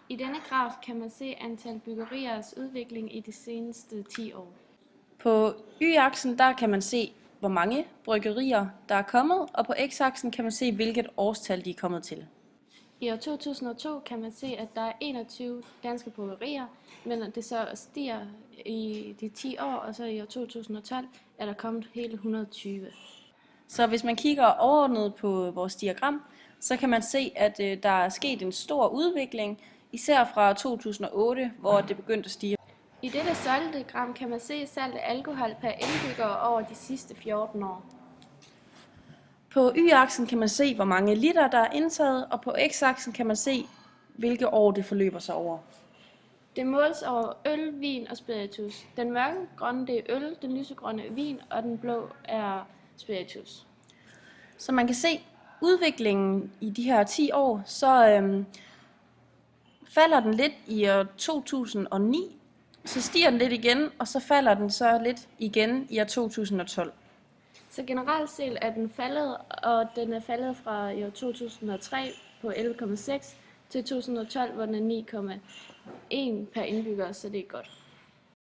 I denne graf kan man se antal byggeriers udvikling i de seneste 10 år. På y-aksen der kan man se, hvor mange bryggerier der er kommet, og på x-aksen kan man se, hvilket årstal de er kommet til. I år 2002 kan man se, at der er 21 danske bryggerier, men det så stiger i de 10 år, og så i år 2012 er der kommet hele 120. Så hvis man kigger overordnet på vores diagram, så kan man se, at der er sket en stor udvikling, især fra 2008, hvor det begyndte at stige. I dette saltdiagram kan man se salt af alkohol per indbygger over de sidste 14 år. På y-aksen kan man se, hvor mange liter der er indtaget, og på x-aksen kan man se, hvilke år det forløber sig over. Det måles over øl, vin og spiritus. Den mørkegrønne det er øl, den lysegrønne er vin, og den blå er spiritus. Så man kan se udviklingen i de her 10 år, så falder den lidt i år 2009, så stiger den lidt igen, og så falder den så lidt igen i år 2012. Så generelt set er den faldet, og den er faldet fra i år 2003 på 11,6 til 2012, hvor den er 9,1 per indbygger, så det er godt.